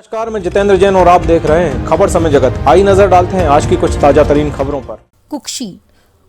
नमस्कार, मैं जितेंद्र जैन और आप देख रहे हैं खबर समय जगत। आई नजर डालते हैं आज की कुछ ताजा तरीन खबरों पर।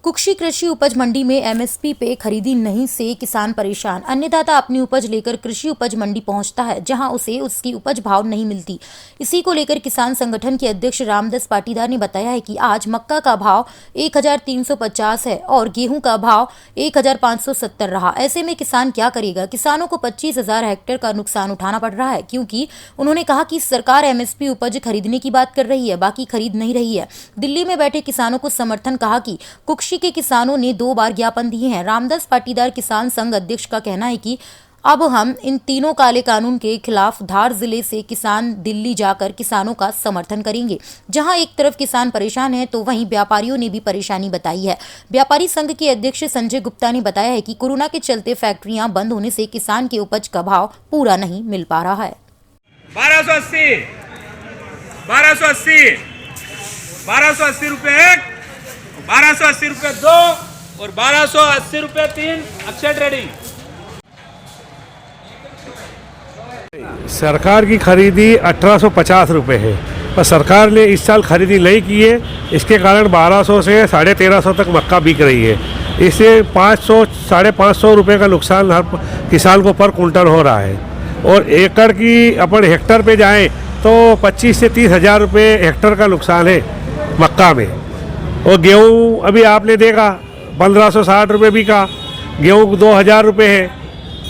कुक्षी कृषि उपज मंडी में एमएसपी पे खरीदी नहीं से किसान परेशान। अन्नदाता अपनी उपज लेकर कृषि उपज मंडी पहुंचता है, जहां उसे उसकी उपज भाव नहीं मिलती। इसी को लेकर किसान संगठन के अध्यक्ष रामदास पाटीदार ने बताया है कि आज मक्का का भाव 1350 है और गेहूं का भाव 1570 रहा। ऐसे में किसान क्या करेगा? किसानों को 25,000 हेक्टेयर का नुकसान उठाना पड़ रहा है, क्योंकि उन्होंने कहा कि सरकार एमएसपी उपज खरीदने की बात कर रही है, बाकी खरीद नहीं रही है। दिल्ली में बैठे किसानों को समर्थन कहा कि कुक्षी के किसानों ने 2 बार ज्ञापन दिए हैं। रामदास पाटीदार किसान संघ अध्यक्ष का कहना है कि अब हम इन तीनों काले कानून के खिलाफ धार जिले से किसान दिल्ली जाकर किसानों का समर्थन करेंगे। जहां एक तरफ किसान परेशान है तो वहीं व्यापारियों ने भी परेशानी बताई है। व्यापारी संघ के अध्यक्ष संजय गुप्ता ने बताया है कि कोरोना के चलते फैक्ट्रियां बंद होने से किसान के उपज का भाव पूरा नहीं मिल पा रहा है। 1280 रुपए 1280 रुपए 2 और 1280 रुपए 3 अक्षय ट्रेडिंग। सरकार की खरीदी 1850 रुपये है, पर सरकार ने इस साल खरीदी नहीं की है। इसके कारण 1200 से 1350 तक मक्का बिक रही है। इससे 500 550 रुपये का नुकसान हर किसान को पर कुंटल हो रहा है। और एकड़ की अपन हेक्टर पे जाएं तो 25 से 30 हज़ार रुपये हेक्टर का नुकसान है मक्का में। और गेहूँ अभी आपने देखा 1560 रुपये बिका, गेहूँ 2000 रुपये है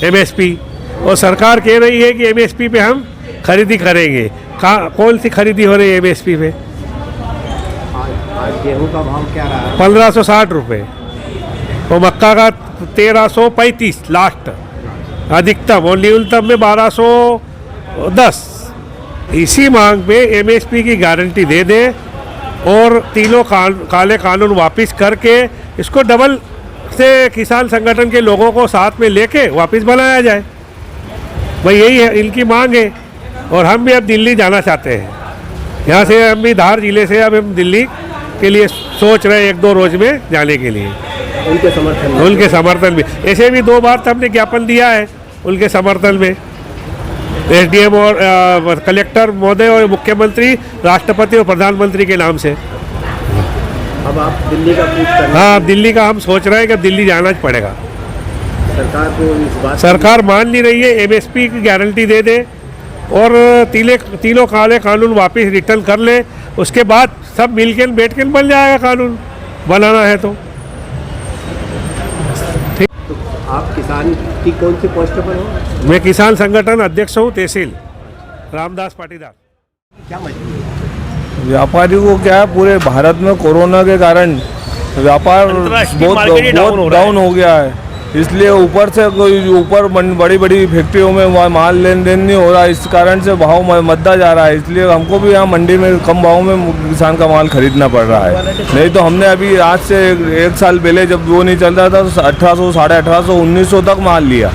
एमएसपी। और सरकार कह रही है कि एमएसपी पे हम खरीदी करेंगे। कौन सी खरीदी हो रही है एमएसपी पे? आज गेहूं का भाव क्या रहा है? 1560 रुपये और मक्का का 1335 लास्ट अधिकतम, और न्यूनतम में 1210। इसी मांग पे एमएसपी की गारंटी दे दे और तीनों काले कानून वापस करके इसको डबल से किसान संगठन के लोगों को साथ में लेके वापस बनाया जाए। भाई यही है इनकी मांग है। और हम भी अब दिल्ली जाना चाहते हैं। यहाँ से हम भी धार जिले से अब हम दिल्ली के लिए सोच रहे हैं 1-2 रोज में जाने के लिए। उनके समर्थन में ऐसे भी 2 बार तो हमने ज्ञापन दिया है उनके समर्थन में। एसडीएम और कलेक्टर महोदय और मुख्यमंत्री, राष्ट्रपति और प्रधानमंत्री के नाम से। अब आप दिल्ली का पूछ कर? हाँ, दिल्ली का हम सोच रहे हैं कि दिल्ली जाना पड़ेगा। सरकार को इस बात सरकार मान नहीं रही है। एमएसपी की गारंटी दे दे और तीनों काले कानून वापस रिटर्न कर ले। उसके बाद सब मिलकर बैठ कर बन जाएगा कानून, बनाना है तो। आप किसान की कौन सी पोस्ट पर हो? मैं किसान संगठन अध्यक्ष हूँ, तहसील रामदास पाटीदार। क्या मजबूरी? व्यापारी को क्या है, पूरे भारत में कोरोना के कारण व्यापार बहुत डाउन हो गया है। इसलिए ऊपर से बड़ी बड़ी फैक्ट्रियों में माल लेन देन नहीं हो रहा। इस कारण से भाव मद्दा जा रहा है। इसलिए हमको भी यहाँ मंडी में कम भाव में किसान का माल खरीदना पड़ रहा है। नहीं तो हमने अभी आज से 1 साल पहले जब वो नहीं चल रहा था तो 1800, 1850, 1900 तक माल लिया।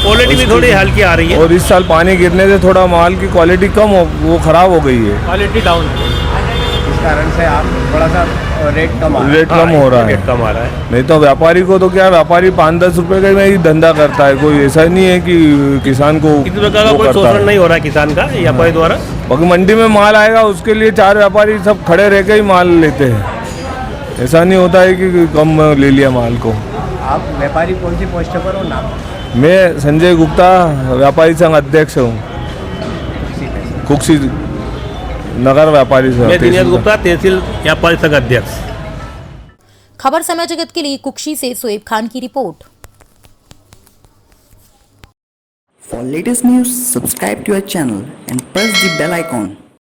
क्वालिटी भी थोड़ी हल्की आ रही है। और इस साल पानी गिरने से थोड़ा माल की क्वालिटी वो ख़राब हो गई है, क्वालिटी डाउन। इस कारण से आप थोड़ा सा रेट कम हो रहा है। नहीं तो व्यापारी को तो क्या, व्यापारी 5-10 रुपए का ही धंधा करता है। कोई ऐसा नहीं है कि किसान को किसी प्रकार का कोई शोषण नहीं हो रहा है किसान का व्यापारी द्वारा। बाकी मंडी में माल आएगा उसके लिए 4 व्यापारी सब खड़े रह के ही माल लेते हैं। ऐसा नहीं होता है कि कम ले लिया माल को। आप व्यापारी कौन सी पोस्ट पर हो? नाम? मैं संजय गुप्ता, व्यापारी संघ अध्यक्ष हूँ, कुक्षी नगर व्यापारी संघ। मैं दिनेश गुप्ता, तहसील व्यापारी संघ अध्यक्ष। खबर समय जगत के लिए कुक्षी से शोएब खान की report. For latest news, subscribe to our channel and press the bell icon.